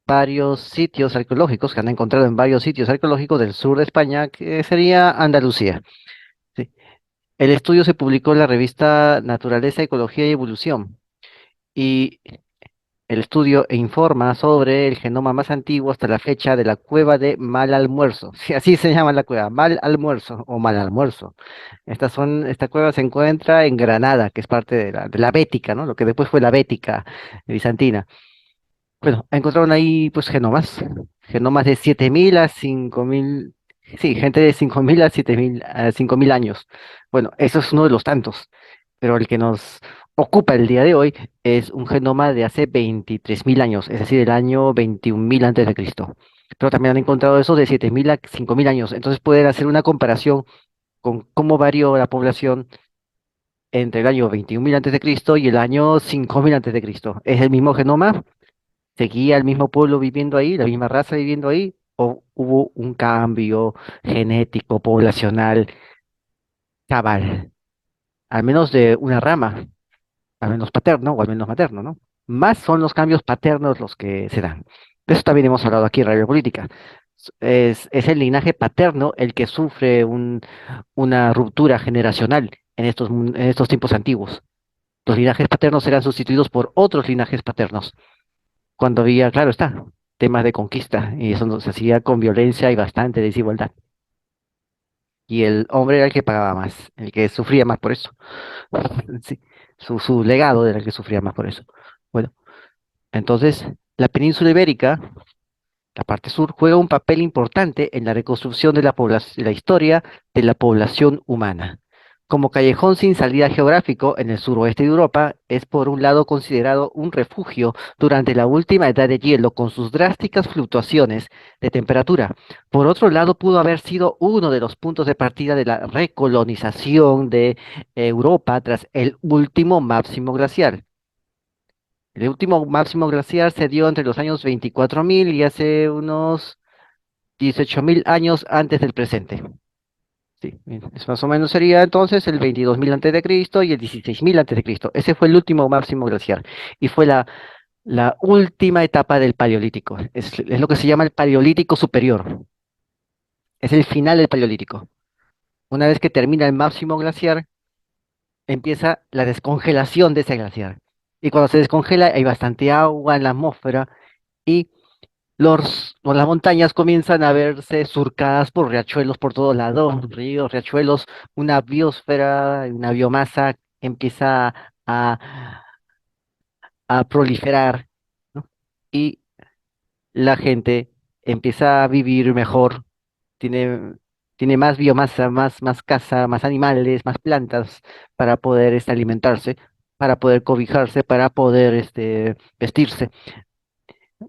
varios sitios arqueológicos, que han encontrado en varios sitios arqueológicos del sur de España, que sería Andalucía. ¿Sí? El estudio se publicó en la revista Naturaleza, Ecología y Evolución. Y el estudio informa sobre el genoma más antiguo hasta la fecha de la cueva de Mal Almuerzo. Sí, así se llama la cueva, Mal Almuerzo o Mal Almuerzo. Esta cueva se encuentra en Granada, que es parte de la Bética, ¿no? Lo que después fue la Bética bizantina. Bueno, encontraron ahí pues genomas de 7.000 a 5.000, sí, gente de 5.000 a 5.000 años. Bueno, eso es uno de los tantos, pero el que nos ocupa el día de hoy es un genoma de hace 23.000 años, es decir, el año 21.000 antes de Cristo. Pero también han encontrado esos de 7.000 a 5.000 años, entonces pueden hacer una comparación con cómo varió la población entre el año 21.000 antes de Cristo y el año 5.000 antes de Cristo. ¿Es el mismo genoma? ¿Seguía el mismo pueblo viviendo ahí, la misma raza viviendo ahí? ¿O hubo un cambio genético, poblacional, cabal? Al menos de una rama, al menos paterno o al menos materno, ¿no? Más son los cambios paternos los que se dan. De eso también hemos hablado aquí en Radio Política. Es el linaje paterno el que sufre una ruptura generacional en estos tiempos antiguos. Los linajes paternos serán sustituidos por otros linajes paternos cuando había, claro está, temas de conquista, y eso se hacía con violencia y bastante desigualdad. Y el hombre era el que pagaba más, el que sufría más por eso. Sí, su legado era el que sufría más por eso. Bueno, entonces, la península ibérica, la parte sur, juega un papel importante en la reconstrucción de de la historia de la población humana. Como callejón sin salida geográfico en el suroeste de Europa, es por un lado considerado un refugio durante la última edad de hielo con sus drásticas fluctuaciones de temperatura. Por otro lado, pudo haber sido uno de los puntos de partida de la recolonización de Europa tras el último máximo glacial. El último máximo glaciar se dio entre los años 24.000 y hace unos 18.000 años antes del presente. Sí, bien, eso más o menos sería entonces el 22.000 antes de Cristo y el 16.000 antes de Cristo. Ese fue el último máximo glaciar y fue la última etapa del Paleolítico. Es lo que se llama el Paleolítico superior. Es el final del Paleolítico. Una vez que termina el máximo glaciar, empieza la descongelación de ese glaciar. Y cuando se descongela hay bastante agua en la atmósfera y las montañas comienzan a verse surcadas por riachuelos por todos lados, ríos, riachuelos, una biosfera, una biomasa empieza a proliferar, ¿no? Y la gente empieza a vivir mejor, tiene, tiene más biomasa, más casa, más animales, más plantas para poder alimentarse, para poder cobijarse, para poder vestirse.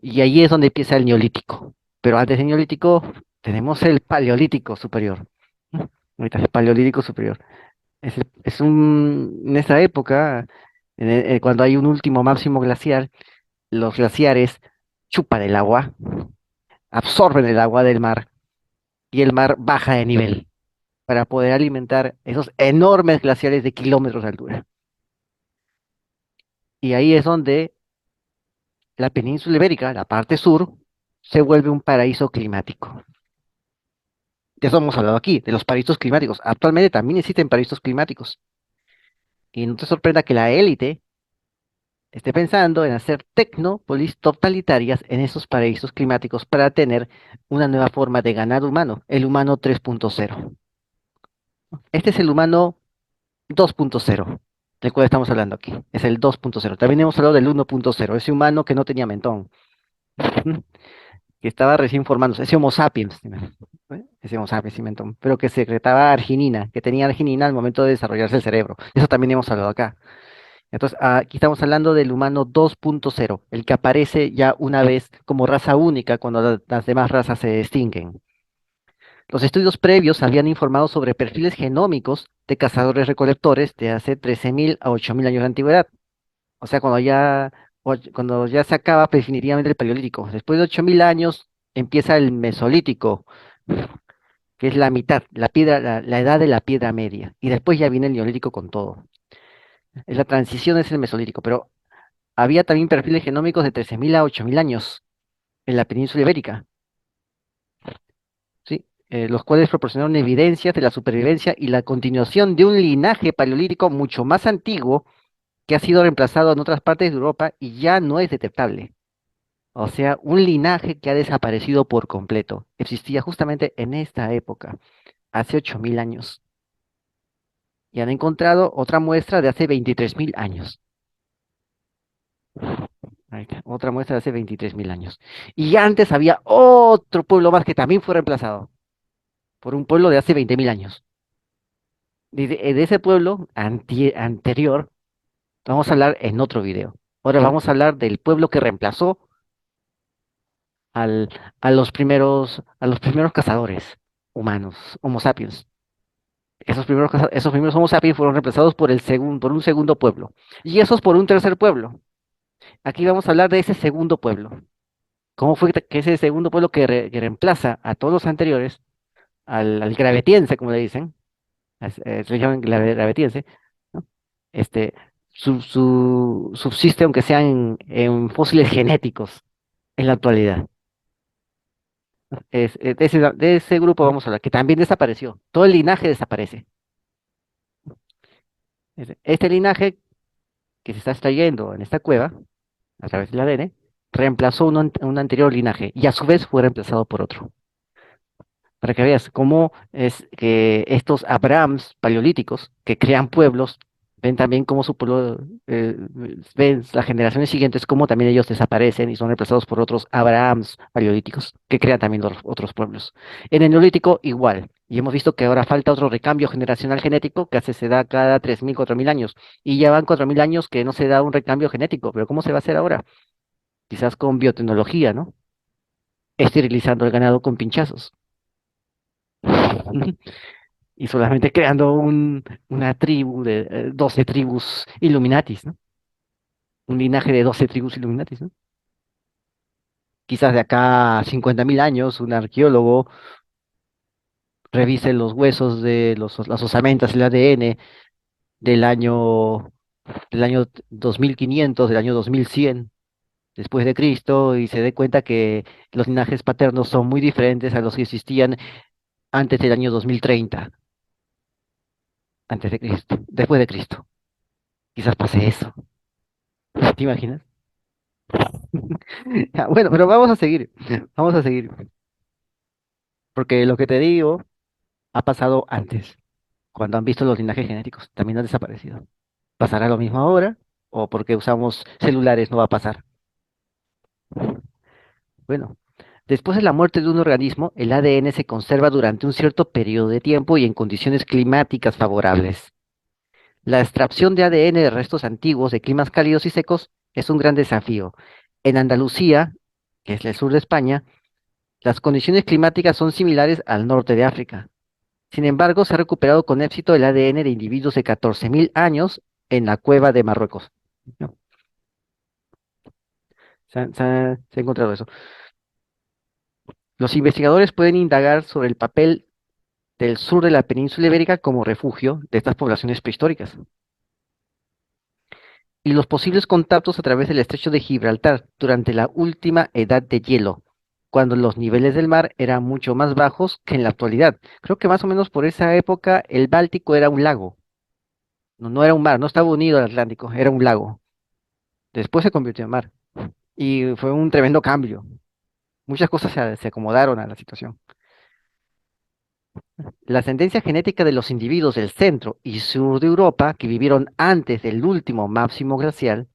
Y ahí es donde empieza el neolítico. Pero antes del neolítico tenemos el paleolítico superior. ¿No? Ahorita el paleolítico superior. En esa época, cuando hay un último máximo glaciar, los glaciares chupan el agua, absorben el agua del mar y el mar baja de nivel para poder alimentar esos enormes glaciares de kilómetros de altura. Y ahí es donde la península ibérica, la parte sur, se vuelve un paraíso climático. De eso hemos hablado aquí, de los paraísos climáticos. Actualmente también existen paraísos climáticos. Y no te sorprenda que la élite esté pensando en hacer tecnópolis totalitarias en esos paraísos climáticos para tener una nueva forma de ganar humano, el humano 3.0. Este es el humano 2.0, del cual estamos hablando aquí. Es el 2.0. También hemos hablado del 1.0, ese humano que no tenía mentón, que estaba recién formándose, ese Homo sapiens, ¿eh? Ese Homo sapiens sin mentón, pero que secretaba arginina, que tenía arginina al momento de desarrollarse el cerebro. Eso también hemos hablado acá. Entonces, aquí estamos hablando del humano 2.0, el que aparece ya una vez como raza única cuando las demás razas se extinguen. Los estudios previos habían informado sobre perfiles genómicos de cazadores-recolectores de hace 13.000 a 8.000 años de antigüedad. O sea, cuando ya se acaba definitivamente el Paleolítico. Después de 8.000 años empieza el Mesolítico, que es la mitad, la edad de la piedra media. Y después ya viene el Neolítico con todo. La transición es el Mesolítico, pero había también perfiles genómicos de 13.000 a 8.000 años. en la península ibérica, ¿sí? Los cuales proporcionaron evidencias de la supervivencia y la continuación de un linaje paleolítico mucho más antiguo que ha sido reemplazado en otras partes de Europa y ya no es detectable. O sea, un linaje que ha desaparecido por completo. Existía justamente en esta época, hace 8.000 años. Y han encontrado otra muestra de hace 23.000 años. Ahí está, otra muestra de hace 23.000 años. Y antes había otro pueblo más que también fue reemplazado por un pueblo de hace 20.000 años. De ese pueblo anterior vamos a hablar en otro video. Ahora vamos a hablar del pueblo que reemplazó al, a los primeros cazadores humanos, Homo sapiens. Esos primeros Homo sapiens fueron reemplazados por un segundo pueblo. Y esos por un tercer pueblo. Aquí vamos a hablar de ese segundo pueblo. ¿Cómo fue que ese segundo pueblo que reemplaza a todos los anteriores, al gravetiense, como le dicen, se le llaman gravetiense, ¿no? Este, subsiste, aunque sean en fósiles genéticos, en la actualidad. De ese grupo vamos a hablar, que también desapareció. Todo el linaje desaparece. Este linaje que se está extrayendo en esta cueva, a través del ADN, reemplazó un anterior linaje y a su vez fue reemplazado por otro. Para que veas cómo es que estos Abrahams paleolíticos que crean pueblos, ven también cómo su pueblo, ven las generaciones siguientes, cómo también ellos desaparecen y son reemplazados por otros Abrahams paleolíticos que crean también los otros pueblos. En el Neolítico igual, y hemos visto que ahora falta otro recambio generacional genético que se da cada 3.000, 4.000 años, y ya van 4.000 años que no se da un recambio genético, pero ¿cómo se va a hacer ahora? Quizás con biotecnología, ¿no? Esterilizando el ganado con pinchazos. Y solamente creando una tribu de 12 tribus Illuminatis, ¿no? Un linaje de 12 tribus Illuminatis, ¿no? Quizás de acá a 50.000 años, un arqueólogo revise los huesos de las osamentas, el ADN del año, del año 2500, del año 2100 después de Cristo, y se dé cuenta que los linajes paternos son muy diferentes a los que existían antes del año 2030, antes de Cristo, después de Cristo. Quizás pase eso. ¿Te imaginas? Ya, bueno, pero vamos a seguir, porque lo que te digo ha pasado antes, cuando han visto los linajes genéticos, también han desaparecido. ¿Pasará lo mismo ahora? ¿O porque usamos celulares no va a pasar? Bueno, después de la muerte de un organismo, el ADN se conserva durante un cierto periodo de tiempo y en condiciones climáticas favorables. La extracción de ADN de restos antiguos de climas cálidos y secos es un gran desafío. En Andalucía, que es el sur de España, las condiciones climáticas son similares al norte de África. Sin embargo, se ha recuperado con éxito el ADN de individuos de 14.000 años en la cueva de Marruecos. ¿No? Se ha encontrado eso. Los investigadores pueden indagar sobre el papel del sur de la península ibérica como refugio de estas poblaciones prehistóricas y los posibles contactos a través del estrecho de Gibraltar durante la última edad de hielo, cuando los niveles del mar eran mucho más bajos que en la actualidad. Creo que más o menos por esa época el Báltico era un lago. No, no era un mar, no estaba unido al Atlántico, era un lago. Después se convirtió en mar. Y fue un tremendo cambio. Muchas cosas se acomodaron a la situación. La ascendencia genética de los individuos del centro y sur de Europa que vivieron antes del último máximo glacial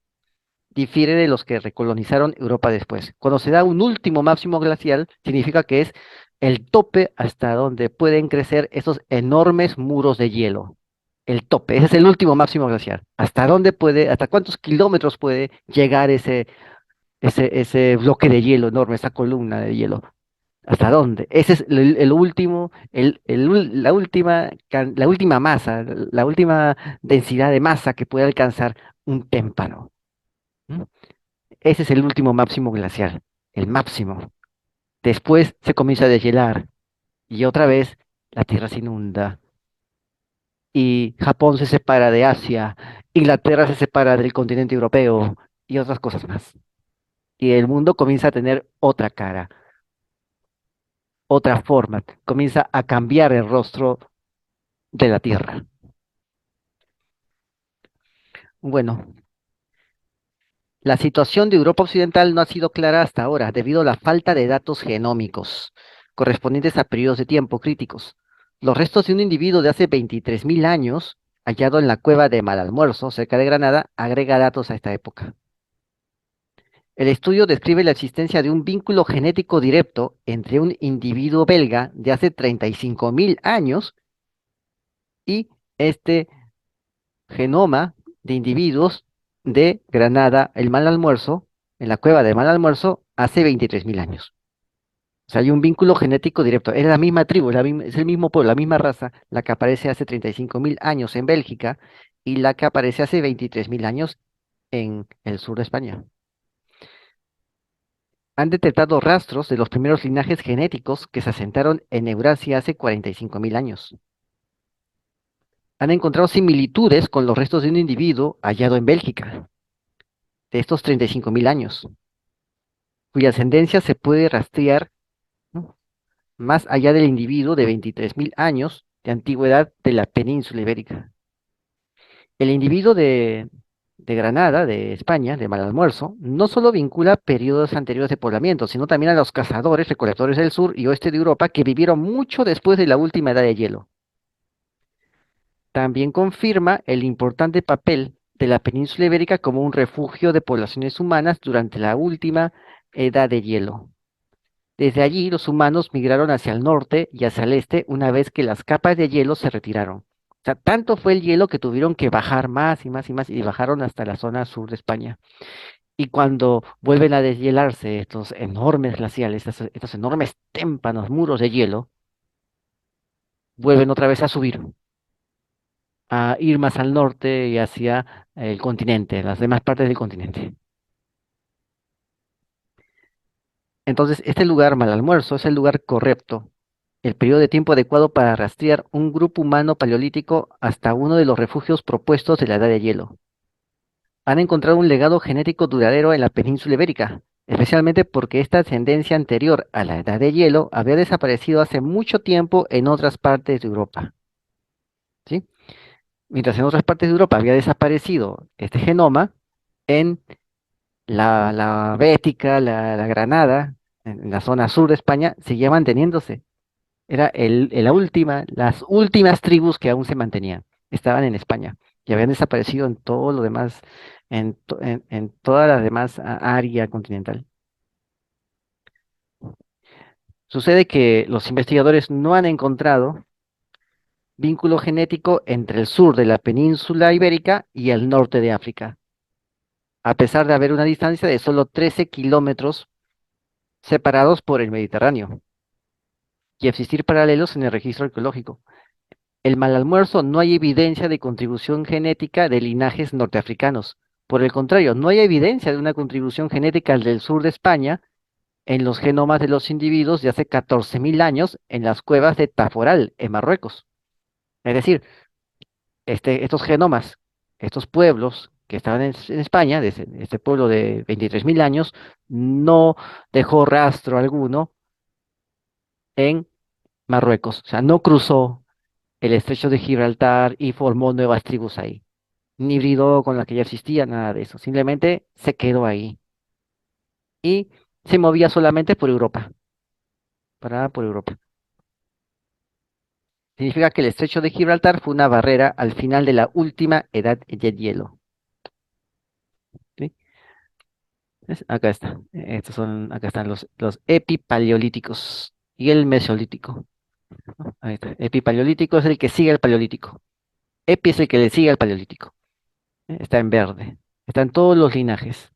difiere de los que recolonizaron Europa después. Cuando se da un último máximo glacial, significa que es el tope hasta donde pueden crecer esos enormes muros de hielo. El tope, ese es el último máximo glacial. Hasta cuántos kilómetros puede llegar ese bloque de hielo enorme, esa columna de hielo. ¿Hasta dónde? Ese es el último, la última masa, la última densidad de masa que puede alcanzar un témpano. ¿M? Ese es el último máximo glacial, el máximo. Después se comienza a deshielar y otra vez la Tierra se inunda y Japón se separa de Asia, Inglaterra se separa del continente europeo y otras cosas más. y el mundo comienza a tener otra cara, otra forma, comienza a cambiar el rostro de la Tierra. Bueno, la situación de Europa Occidental no ha sido clara hasta ahora debido a la falta de datos genómicos correspondientes a periodos de tiempo críticos. Los restos de un individuo de hace 23.000 años, hallado en la cueva de Malalmuerzo, cerca de Granada, agrega datos a esta época. El estudio describe la existencia de un vínculo genético directo entre un individuo belga de hace 35.000 años y este genoma de individuos de Granada, el Mal Almuerzo, en la cueva de Mal Almuerzo, hace 23.000 años. O sea, hay un vínculo genético directo. Es la misma tribu, es el mismo pueblo, la misma raza, la que aparece hace 35.000 años en Bélgica y la que aparece hace 23.000 años en el sur de España. Han detectado rastros de los primeros linajes genéticos que se asentaron en Eurasia hace 45.000 años. Han encontrado similitudes con los restos de un individuo hallado en Bélgica, de estos 35.000 años, cuya ascendencia se puede rastrear, ¿no?, más allá del individuo de 23.000 años de antigüedad de la península ibérica. El individuo de Granada, de España, de Malalmuerzo, no solo vincula periodos anteriores de poblamiento, sino también a los cazadores recolectores del sur y oeste de Europa que vivieron mucho después de la última edad de hielo. También confirma el importante papel de la península ibérica como un refugio de poblaciones humanas durante la última edad de hielo. Desde allí, los humanos migraron hacia el norte y hacia el este una vez que las capas de hielo se retiraron. O sea, tanto fue el hielo que tuvieron que bajar más y más y más y bajaron hasta la zona sur de España. Y cuando vuelven a deshielarse estos enormes glaciales, estos enormes témpanos, muros de hielo, vuelven otra vez a subir, a ir más al norte y hacia el continente, las demás partes del continente. Entonces, este lugar, Malalmuerzo, es el lugar correcto, el periodo de tiempo adecuado para rastrear un grupo humano paleolítico hasta uno de los refugios propuestos de la Edad de Hielo. Han encontrado un legado genético duradero en la península ibérica, especialmente porque esta ascendencia anterior a la Edad de Hielo había desaparecido hace mucho tiempo en otras partes de Europa, ¿sí? Mientras en otras partes de Europa había desaparecido este genoma, en la Bética, la Granada, en la zona sur de España, seguía manteniéndose. Era las últimas tribus que aún se mantenían. Estaban en España y habían desaparecido en todo lo demás, en toda la demás área continental. Sucede que los investigadores no han encontrado vínculo genético entre el sur de la península ibérica y el norte de África, a pesar de haber una distancia de solo 13 kilómetros separados por el Mediterráneo y existir paralelos en el registro arqueológico. El Malalmuerzo no hay evidencia de contribución genética de linajes norteafricanos. Por el contrario, no hay evidencia de una contribución genética del sur de España en los genomas de los individuos de hace 14.000 años en las cuevas de Taforal, en Marruecos. Es decir, estos genomas, estos pueblos que estaban en España, de este pueblo de 23.000 años, no dejó rastro alguno en Marruecos. O sea, no cruzó el estrecho de Gibraltar y formó nuevas tribus ahí. Ni hibridó con la que ya existía, nada de eso. Simplemente se quedó ahí. Y se movía solamente por Europa. Paraba por Europa. Significa que el estrecho de Gibraltar fue una barrera al final de la última edad de hielo. ¿Sí? Acá está. Acá están los epipaleolíticos y el mesolítico. Ahí está. Epipaleolítico es el que sigue al paleolítico. Epi es el que le sigue al paleolítico. Está en verde. Están todos los linajes.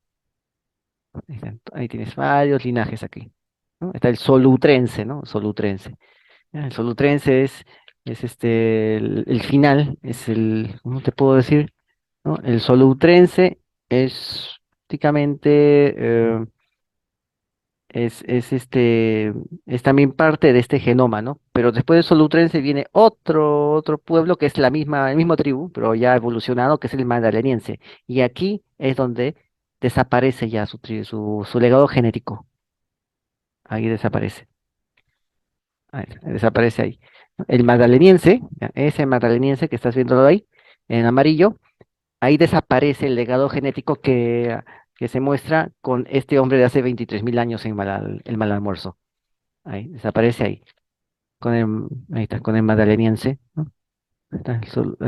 Ahí tienes varios linajes aquí, ¿no? Está el solutrense, ¿no? Solutrense. El solutrense es el final, ¿cómo te puedo decir? ¿No? El solutrense es prácticamente, es también parte de este genoma, ¿no? Pero después del solutrense viene otro pueblo que es el mismo tribu, pero ya evolucionado, que es el magdaleniense. Y aquí es donde desaparece ya su legado genético. Ahí desaparece. Ahí, desaparece ahí. El magdaleniense, ya, ese magdaleniense que estás viendo ahí, en amarillo, ahí desaparece el legado genético que se muestra con este hombre de hace 23.000 años en el mal almuerzo. Ahí, desaparece ahí. Ahí está, con el magdaleniense, ¿no? Ahí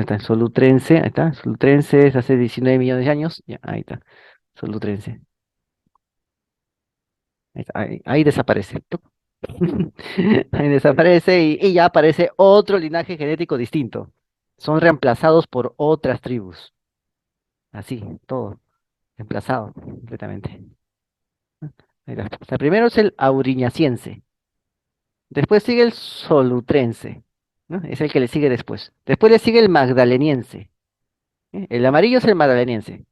está el solutrense, ahí está, solutrense es hace 19 millones de años, ya, ahí está, solutrense. Ahí, ahí desaparece. Tuc. Ahí desaparece y ya aparece otro linaje genético distinto. Son reemplazados por otras tribus. Así, todo, reemplazado completamente. Ahí está. O sea, primero es el auriñaciense, después sigue el solutrense, ¿no? Es el que le sigue después. Después le sigue el magdaleniense. ¿Eh? El amarillo es el magdaleniense.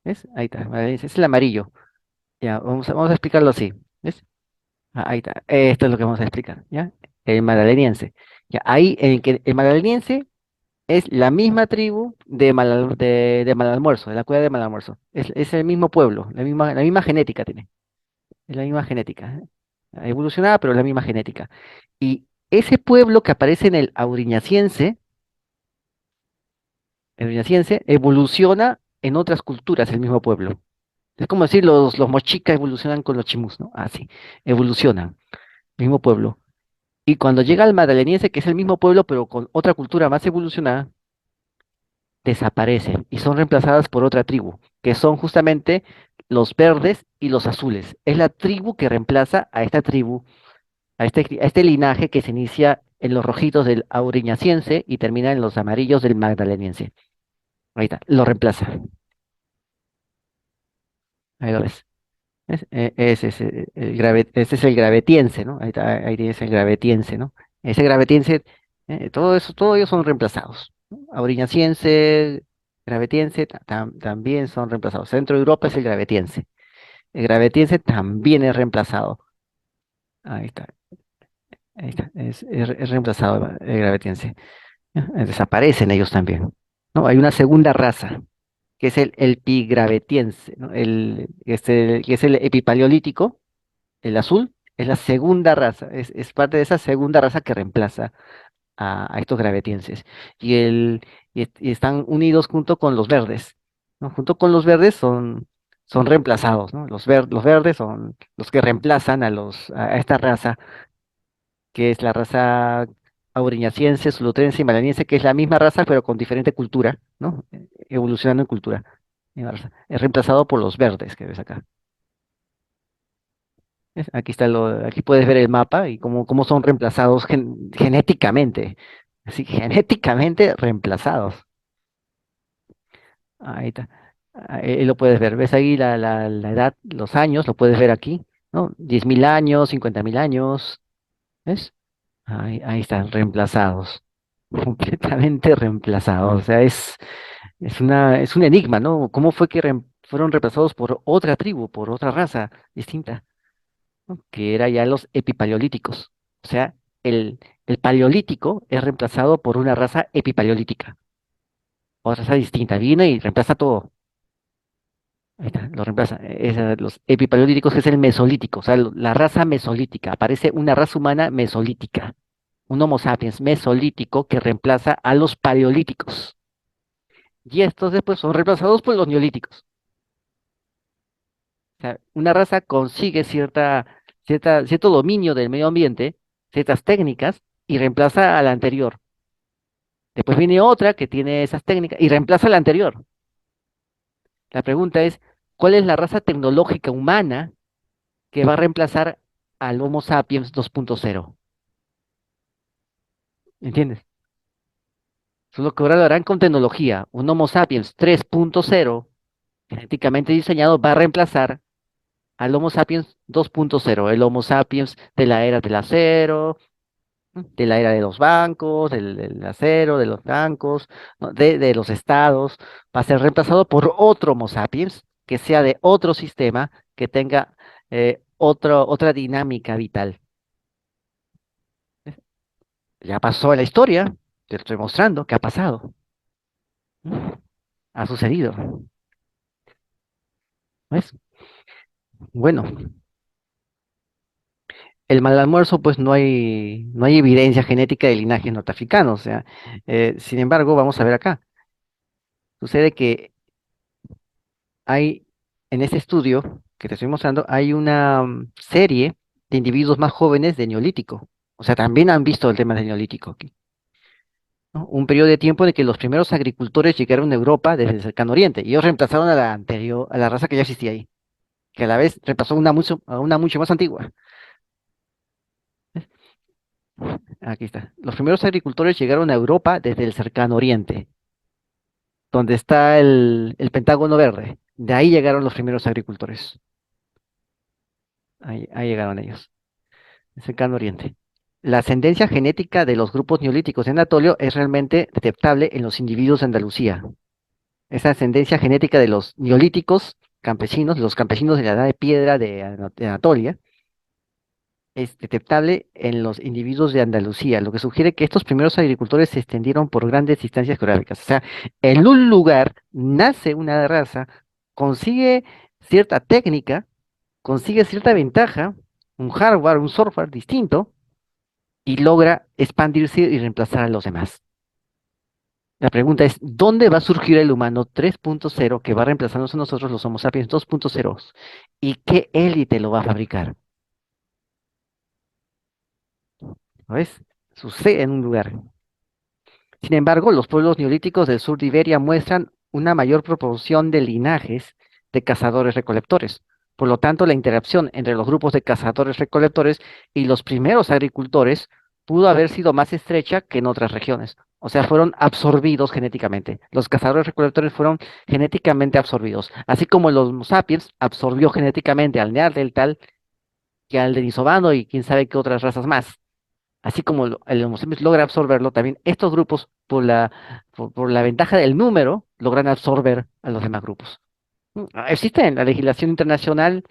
¿Ves? Ahí está, magdaleniense, es el amarillo. Ya, vamos a explicarlo así. ¿Ves? Ahí está. Esto es lo que vamos a explicar, ¿ya? El magdaleniense. Ya, ahí en que el magdaleniense es la misma tribu de Malalmuerzo, de la cueva de Malalmuerzo. Es el mismo pueblo, la misma genética tiene. Es la misma genética. ¿Eh? Evolucionada, pero es la misma genética. Y ese pueblo que aparece en el Auriñaciense evoluciona en otras culturas, el mismo pueblo. Es como decir los mochicas evolucionan con los chimus, ¿no? Así, evolucionan, el mismo pueblo. Y cuando llega al madaleniense, que es el mismo pueblo, pero con otra cultura más evolucionada, desaparecen y son reemplazadas por otra tribu, que son justamente los verdes y los azules. Es la tribu que reemplaza a esta tribu, a este linaje que se inicia en los rojitos del auriñaciense y termina en los amarillos del magdaleniense. Ahí está, lo reemplaza. Ahí lo ves. Ese es el gravetiense, ¿no? Ahí está, ahí tienes el gravetiense, ¿no? Ese gravetiense, todo eso, todos ellos son reemplazados, ¿no? Auriñaciense, gravetiense, también son reemplazados. Centro de Europa es el gravetiense. El gravetiense también es reemplazado. Ahí está, es reemplazado el gravetiense. Desaparecen ellos también, ¿no? Hay una segunda raza, que es el epigravetiense, ¿no? Que es el epipaleolítico. El azul es la segunda raza, es parte de esa segunda raza que reemplaza a estos gravetienses. Y están unidos junto con los verdes, ¿no? Junto con los verdes son reemplazados, ¿no? Los verdes son los que reemplazan a esta raza, que es la raza auriñaciense, solutrense y malaniense, que es la misma raza, pero con diferente cultura, ¿no? Evolucionando en cultura. Misma raza. Es reemplazado por los verdes que ves acá. ¿Ves? Aquí puedes ver el mapa y cómo son reemplazados genéticamente. Así, genéticamente reemplazados. Ahí está. Ahí lo puedes ver. ¿Ves ahí la edad, los años? Lo puedes ver aquí, ¿no? 10.000 años, 50.000 años. ¿Ves? Ahí están, reemplazados. Completamente reemplazados. O sea, es un enigma, ¿no? ¿Cómo fue que fueron reemplazados por otra tribu, por otra raza distinta? ¿No? Que era ya los epipaleolíticos. O sea, el paleolítico es reemplazado por una raza epipaleolítica, otra raza distinta, viene y reemplaza todo. Ahí está, lo reemplaza. Los epipaleolíticos es el mesolítico, o sea, la raza mesolítica. Aparece una raza humana mesolítica, un Homo sapiens mesolítico que reemplaza a los paleolíticos. Y estos después son reemplazados por los neolíticos. O sea, una raza consigue cierto dominio del medio ambiente, ciertas técnicas, y reemplaza a la anterior. Después viene otra que tiene esas técnicas y reemplaza a la anterior. La pregunta es, ¿cuál es la raza tecnológica humana que va a reemplazar al Homo sapiens 2.0? ¿Entiendes? Solo que ahora lo harán con tecnología. Un Homo sapiens 3.0, genéticamente diseñado, va a reemplazar al Homo sapiens 2.0, el Homo sapiens de la era del acero, de la era de los bancos, del acero, de los bancos, ¿no? De los estados, va a ser reemplazado por otro Homo sapiens que sea de otro sistema, que tenga otra dinámica vital. Ya pasó en la historia, te estoy mostrando que ha pasado, ¿no? Ha sucedido. ¿Ves? Bueno, el mal almuerzo, pues no hay evidencia genética de linajes norteafricanos. O sea, sin embargo, vamos a ver acá. Sucede que hay, en este estudio que te estoy mostrando, hay una serie de individuos más jóvenes de Neolítico. O sea, también han visto el tema del Neolítico aquí, ¿no? Un periodo de tiempo en el que los primeros agricultores llegaron a Europa desde el cercano oriente y ellos reemplazaron a la anterior, a la raza que ya existía ahí, que a la vez reemplazó a una mucho más antigua. Aquí está. Los primeros agricultores llegaron a Europa desde el cercano oriente, donde está el Pentágono Verde. De ahí llegaron los primeros agricultores. Ahí llegaron ellos, el cercano oriente. La ascendencia genética de los grupos neolíticos de Anatolio es realmente detectable en los individuos de Andalucía. Esa ascendencia genética de los neolíticos campesinos, los campesinos de la edad de piedra de Anatolia, es detectable en los individuos de Andalucía, lo que sugiere que estos primeros agricultores se extendieron por grandes distancias geográficas. O sea, en un lugar nace una raza, consigue cierta técnica, consigue cierta ventaja, un hardware, un software distinto, y logra expandirse y reemplazar a los demás. La pregunta es, ¿dónde va a surgir el humano 3.0 que va a reemplazarnos a nosotros los Homo sapiens 2.0? ¿Y qué élite lo va a fabricar? ¿Ves? Sucede en un lugar. Sin embargo, los pueblos neolíticos del sur de Iberia muestran una mayor proporción de linajes de cazadores-recolectores. Por lo tanto, la interacción entre los grupos de cazadores-recolectores y los primeros agricultores pudo haber sido más estrecha que en otras regiones. O sea, fueron absorbidos genéticamente. Los cazadores-recolectores fueron genéticamente absorbidos. Así como los Homo sapiens absorbió genéticamente al Neandertal y al Denisovano y quién sabe qué otras razas más. Así como el Homo sapiens logra absorberlo, también estos grupos, por la ventaja del número, logran absorber a los demás grupos. Existe en la legislación internacional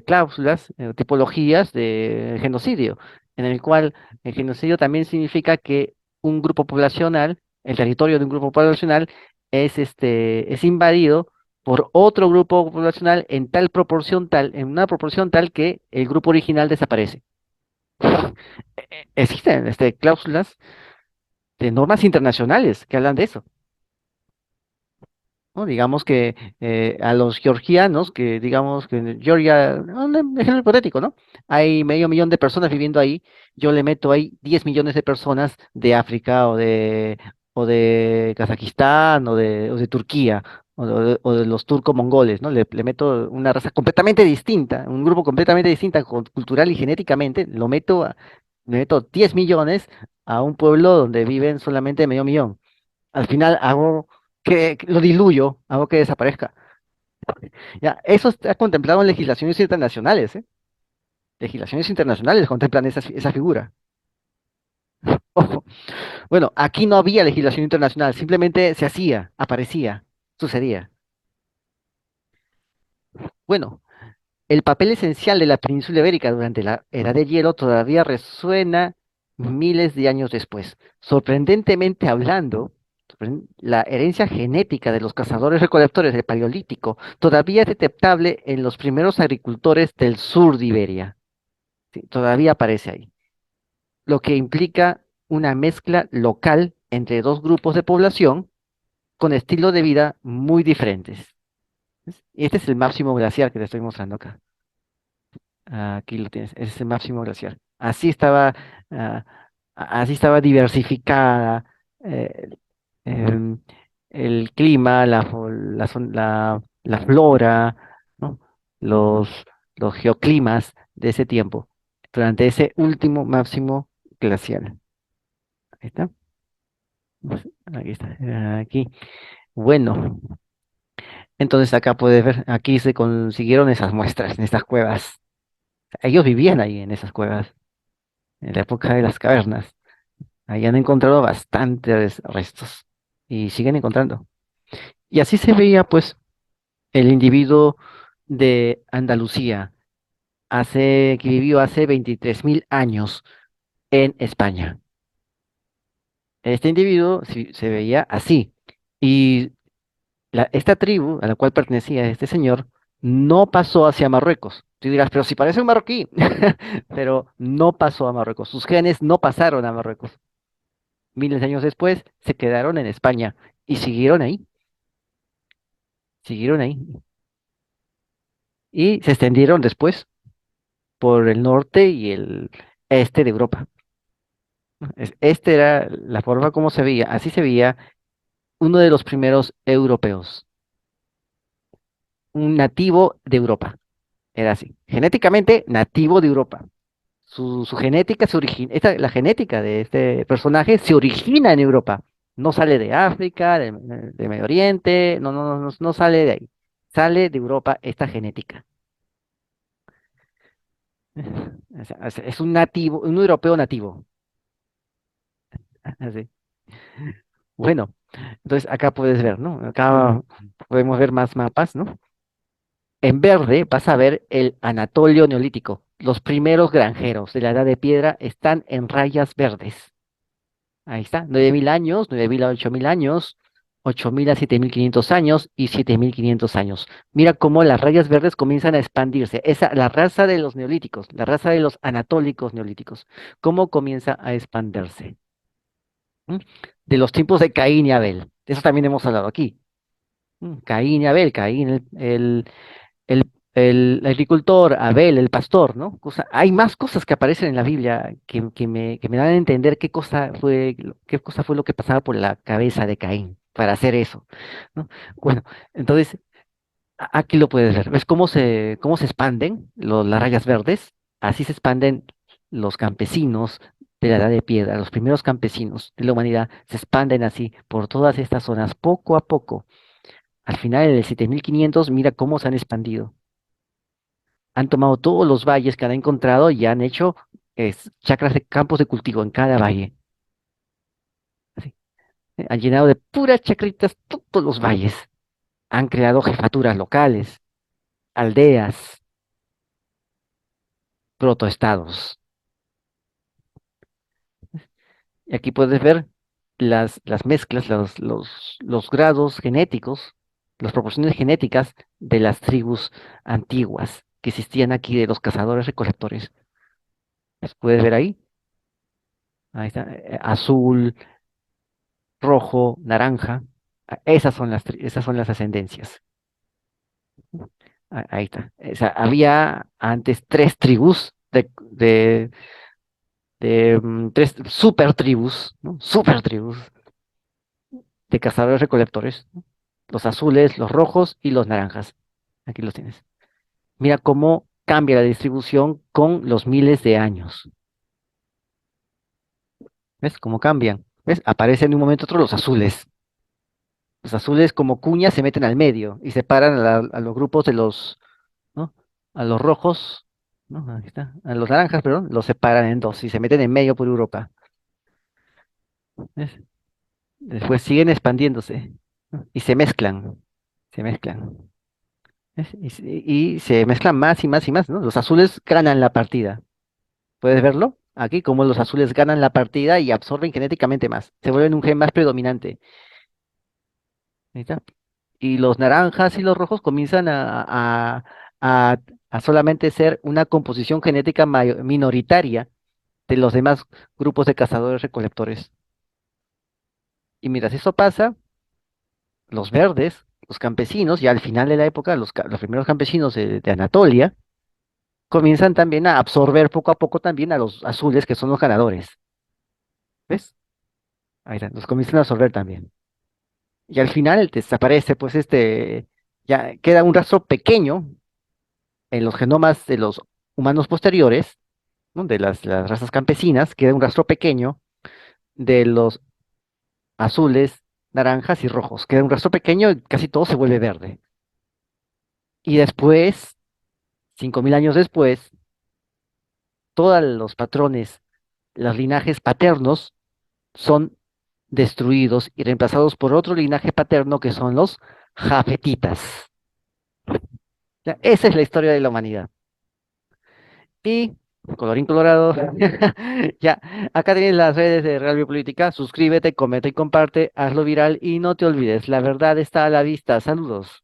cláusulas, tipologías de genocidio, en el cual el genocidio también significa que un grupo poblacional, el territorio de un grupo poblacional, es invadido por otro grupo poblacional en tal proporción tal, en una proporción tal que el grupo original desaparece. Existen cláusulas de normas internacionales que hablan de eso. ¿No? Digamos que a los georgianos, que digamos que en Georgia, un ejemplo hipotético, ¿no? Hay medio millón de personas viviendo ahí, yo le meto ahí 10 millones de personas de África o de Kazajistán o de Turquía o de los turco-mongoles, ¿no? Le meto una raza completamente distinta, un grupo completamente distinta, cultural y genéticamente, le meto 10 millones a un pueblo donde viven solamente medio millón. Al final hago que lo diluyo, hago que desaparezca. Ya, eso está contemplado en legislaciones internacionales, ¿eh? Legislaciones internacionales contemplan esa figura. Ojo. Bueno, aquí no había legislación internacional, simplemente se hacía, aparecía, sucedía. Bueno, el papel esencial de la península ibérica durante la era de hielo todavía resuena miles de años después. Sorprendentemente hablando, la herencia genética de los cazadores-recolectores del Paleolítico todavía es detectable en los primeros agricultores del sur de Iberia. Sí, todavía aparece ahí, lo que implica una mezcla local entre dos grupos de población con estilos de vida muy diferentes. ¿Ves? Y este es el máximo glaciar que te estoy mostrando acá. Aquí lo tienes, ese es el máximo glaciar. Ah, así estaba diversificada eh, em, el clima, la flora, ¿no? Los, los geoclimas de ese tiempo, durante ese último máximo glacial. Ahí está. Aquí está. Aquí. Bueno, entonces acá puedes ver, aquí se consiguieron esas muestras en estas cuevas. Ellos vivían ahí en esas cuevas, en la época de las cavernas. Ahí han encontrado bastantes restos y siguen encontrando. Y así se veía, pues, el individuo de Andalucía, que vivió hace 23.000 años en España. Este individuo se veía así. Y Esta tribu a la cual pertenecía este señor no pasó hacia Marruecos. Tú dirás, pero si parece un marroquí, pero no pasó a Marruecos. Sus genes no pasaron a Marruecos. Miles de años después se quedaron en España y siguieron ahí y se extendieron después por el norte y el este de Europa. Esta era la forma como se veía, así se veía uno de los primeros europeos, un nativo de Europa, era así, genéticamente nativo de Europa. Su genética se origina, la genética de este personaje se origina en Europa, no sale de África, de Medio Oriente, no sale de ahí, sale de Europa esta genética. Es un nativo, un europeo nativo. Así. Bueno, entonces acá puedes ver, ¿no? Acá podemos ver más mapas, ¿no? En verde vas a ver el Anatolio Neolítico. Los primeros granjeros de la Edad de Piedra están en rayas verdes. Ahí está, 9.000 años, 9.000 a 8.000 años, 8.000 a 7.500 años y 7.500 años. Mira cómo las rayas verdes comienzan a expandirse. La raza de los neolíticos, la raza de los anatólicos neolíticos, cómo comienza a expandirse. ¿M? De los tiempos de Caín y Abel. De eso también hemos hablado aquí. Caín y Abel, Caín, el, el agricultor, Abel, el pastor, ¿no? Hay más cosas que aparecen en la Biblia que me dan a entender qué cosa fue lo que pasaba por la cabeza de Caín para hacer eso, ¿no? Bueno, entonces, aquí lo puedes ver. ¿Ves cómo se expanden las rayas verdes? Así se expanden los campesinos de la Edad de Piedra, los primeros campesinos de la humanidad se expanden así por todas estas zonas, poco a poco. Al final, en el 7.500, mira cómo se han expandido. Han tomado todos los valles que han encontrado y han hecho chacras de campos de cultivo en cada valle. Así. Han llenado de puras chacritas todos los valles. Han creado jefaturas locales, aldeas, protoestados. Y aquí puedes ver las mezclas, los grados genéticos, las proporciones genéticas de las tribus antiguas que existían aquí de los cazadores recolectores. ¿Las puedes ver ahí? Ahí está, azul, rojo, naranja. Esas son las ascendencias. Ahí está. Había antes tres tribus tres super tribus, ¿no? Super tribus de cazadores recolectores, ¿no? Los azules, los rojos y los naranjas. Aquí los tienes. Mira cómo cambia la distribución con los miles de años. ¿Ves cómo cambian? ¿Ves? Aparecen de un momento a otro los azules. Los azules como cuñas se meten al medio y separan a los grupos de ¿no? A los rojos, ¿no? Ahí está. A los naranjas, perdón, los separan en dos y se meten en medio por Europa. ¿Ves? Después siguen expandiéndose, ¿no? Y se mezclan. ¿Ves? Y se mezclan más y más y más, ¿no? Los azules ganan la partida. ¿Puedes verlo? Aquí, como los azules ganan la partida y absorben genéticamente más. Se vuelven un gen más predominante. Ahí está. Y los naranjas y los rojos comienzan a, a solamente ser una composición genética minoritaria de los demás grupos de cazadores recolectores. Y mientras eso pasa, los verdes, los campesinos, ya al final de la época, los primeros campesinos de Anatolia, comienzan también a absorber poco a poco también a los azules, que son los ganadores. ¿Ves? Ahí están, los comienzan a absorber también. Y al final desaparece, pues ya queda un rastro pequeño en los genomas de los humanos posteriores, ¿no? De las razas campesinas, queda un rastro pequeño de los azules, naranjas y rojos. Queda un rastro pequeño y casi todo se vuelve verde. Y después, 5.000 años después, todos los patrones, los linajes paternos son destruidos y reemplazados por otro linaje paterno que son los jafetitas. Ya, esa es la historia de la humanidad. Colorín colorado. Ya, acá tienes las redes de Real Biopolítica. Suscríbete, comenta y comparte, hazlo viral y no te olvides, la verdad está a la vista. Saludos.